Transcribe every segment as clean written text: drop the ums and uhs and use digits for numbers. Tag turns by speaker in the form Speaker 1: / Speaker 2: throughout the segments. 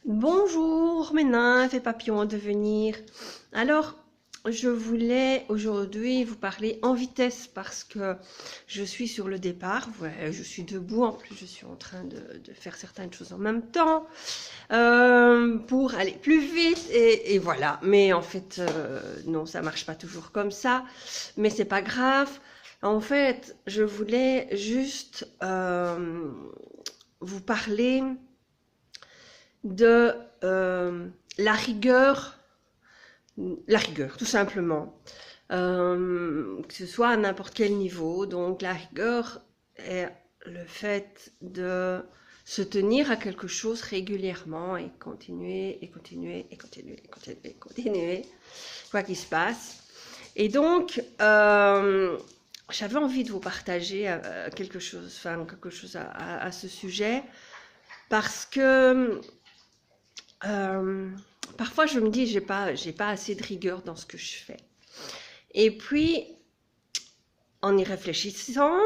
Speaker 1: Bonjour mes nymphes et papillons en devenir. Alors, je voulais aujourd'hui vous parler en vitesse parce que je suis sur le départ. Ouais, je suis debout, en plus je suis en train de faire certaines choses en même temps pour aller plus vite et voilà. Mais en fait, non, ça marche pas toujours comme ça, mais c'est pas grave. En fait, je voulais juste vous parler de la rigueur, tout simplement, que ce soit à n'importe quel niveau. Donc la rigueur est le fait de se tenir à quelque chose régulièrement et continuer et continuer et continuer et continuer et continuer, quoi qu'il se passe. Et donc, j'avais envie de vous partager quelque chose à ce sujet parce que parfois je me dis j'ai pas assez de rigueur dans ce que je fais. Et puis en y réfléchissant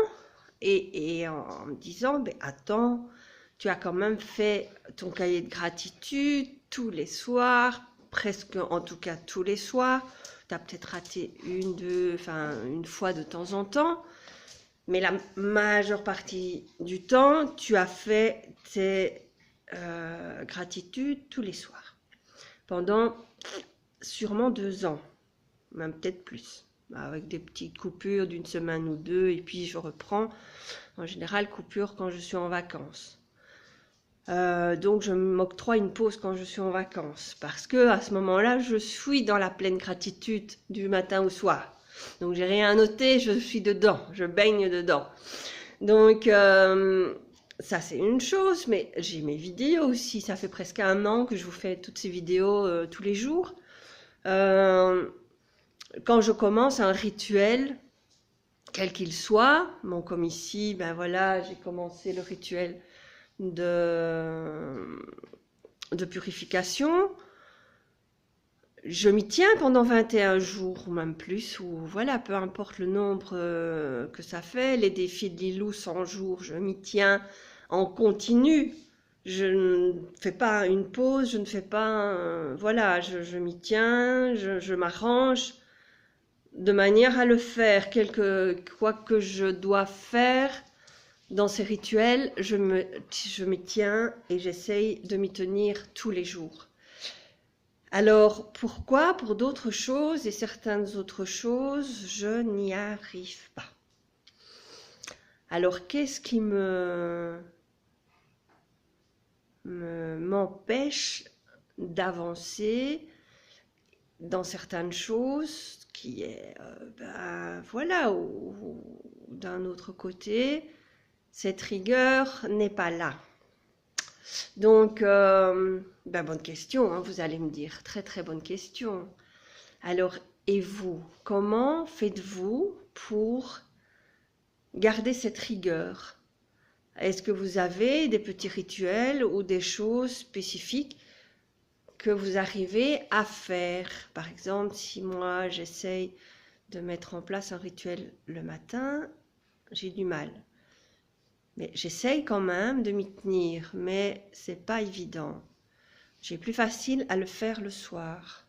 Speaker 1: et en me disant ben attends, tu as quand même fait ton cahier de gratitude tous les soirs, presque en tout cas tous les soirs. Tu as peut-être raté une fois de temps en temps, mais la majeure partie du temps, tu as fait tes gratitudes tous les soirs. Pendant sûrement 2 ans, même peut-être plus, avec des petites coupures d'une semaine ou deux, et puis je reprends, en général, coupure quand je suis en vacances. Donc je m'octroie une pause quand je suis en vacances, parce que à ce moment-là, je suis dans la pleine gratitude du matin au soir. Donc j'ai rien à noter, je suis dedans, je baigne dedans. Donc ça c'est une chose, mais j'ai mes vidéos aussi. Ça fait presque 1 an que je vous fais toutes ces vidéos tous les jours. Quand je commence un rituel, quel qu'il soit, bon, comme ici, ben voilà, j'ai commencé le rituel de purification. Je m'y tiens pendant 21 jours, ou même plus, ou voilà, peu importe le nombre que ça fait. Les défis de Lilou, 100 jours, je m'y tiens en continu. Je ne fais pas une pause, je ne fais pas... voilà, je m'y tiens, je m'arrange de manière à le faire. Quoi que je dois faire dans ces rituels, je m'y tiens et j'essaye de m'y tenir tous les jours. Alors, pourquoi pour d'autres choses et certaines autres choses, je n'y arrive pas? Alors, qu'est-ce qui m'empêche d'avancer dans certaines choses qui est, voilà, ou d'un autre côté, cette rigueur n'est pas là. Donc, bonne question, hein, vous allez me dire, très très bonne question. Alors, et vous, comment faites-vous pour garder cette rigueur? Est-ce que vous avez des petits rituels ou des choses spécifiques que vous arrivez à faire? Par exemple, si moi j'essaye de mettre en place un rituel le matin, j'ai du mal. Mais j'essaye quand même de m'y tenir, mais c'est pas évident. J'ai plus facile à le faire le soir.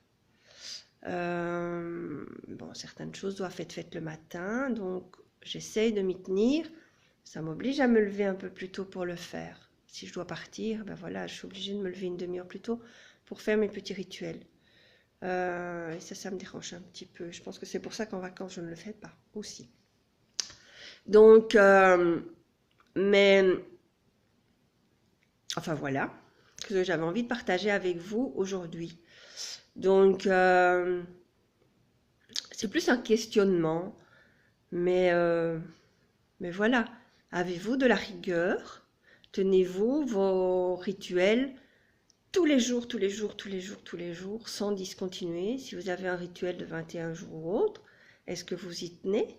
Speaker 1: Bon, certaines choses doivent être faites le matin, donc j'essaye de m'y tenir. Ça m'oblige à me lever un peu plus tôt pour le faire. Si je dois partir, ben voilà, je suis obligée de me lever une demi-heure plus tôt pour faire mes petits rituels. Et ça me dérange un petit peu. Je pense que c'est pour ça qu'en vacances, je ne le fais pas aussi. Donc, mais, enfin voilà, ce que j'avais envie de partager avec vous aujourd'hui. Donc, c'est plus un questionnement, mais voilà. Avez-vous de la rigueur? Tenez-vous vos rituels tous les jours, tous les jours, tous les jours, tous les jours, sans discontinuer? Si vous avez un rituel de 21 jours ou autre, est-ce que vous y tenez?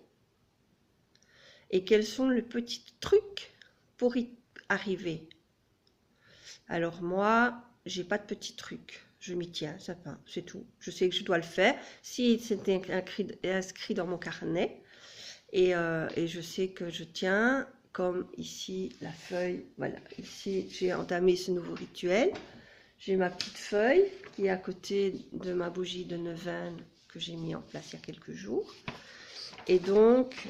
Speaker 1: Et quels sont les petits trucs pour y arriver? Alors moi, j'ai pas de petits trucs. Je m'y tiens, ça va, c'est tout. Je sais que je dois le faire. Si c'était inscrit dans mon carnet, et je sais que je tiens, comme ici la feuille, voilà, ici j'ai entamé ce nouveau rituel. J'ai ma petite feuille qui est à côté de ma bougie de neuvaine que j'ai mis en place il y a quelques jours. Et donc,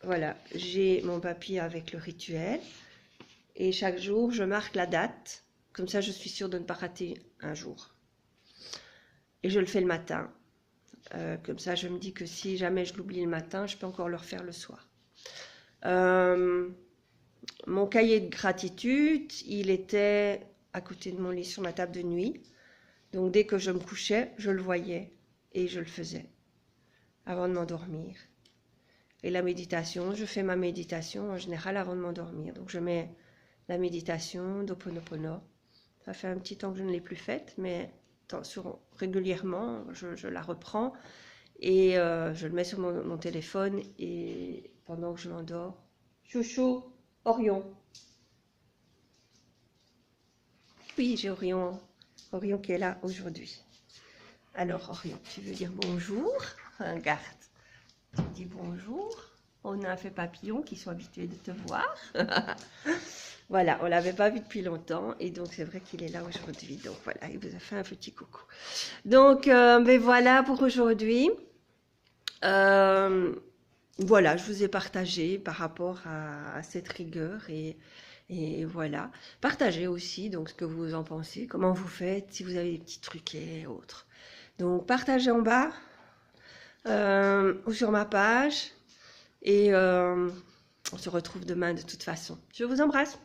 Speaker 1: voilà, j'ai mon papier avec le rituel. Et chaque jour, je marque la date. Comme ça, je suis sûre de ne pas rater un jour. Et je le fais le matin. Comme ça, je me dis que si jamais je l'oublie le matin, je peux encore le refaire le soir. Mon cahier de gratitude, il était à côté de mon lit sur ma table de nuit. Donc dès que je me couchais, je le voyais et je le faisais avant de m'endormir. Et la méditation, je fais ma méditation en général avant de m'endormir. Donc je mets la méditation d'Ho'oponopono. Ça fait un petit temps que je ne l'ai plus faite, mais régulièrement, je la reprends et je le mets sur mon téléphone et pendant que je m'endors, chouchou, Orion. Oui, j'ai Orion qui est là aujourd'hui. Alors Orion, tu veux dire bonjour? Regarde, tu dis bonjour. On a un fait papillon qui sont habitués de te voir. Voilà, on ne l'avait pas vu depuis longtemps et donc c'est vrai qu'il est là aujourd'hui. Donc voilà, il vous a fait un petit coucou. Donc ben voilà pour aujourd'hui. Voilà, je vous ai partagé par rapport à cette rigueur et voilà. Partagez aussi donc ce que vous en pensez, comment vous faites, si vous avez des petits trucs et autres. Donc partagez en bas ou sur ma page et on se retrouve demain de toute façon. Je vous embrasse.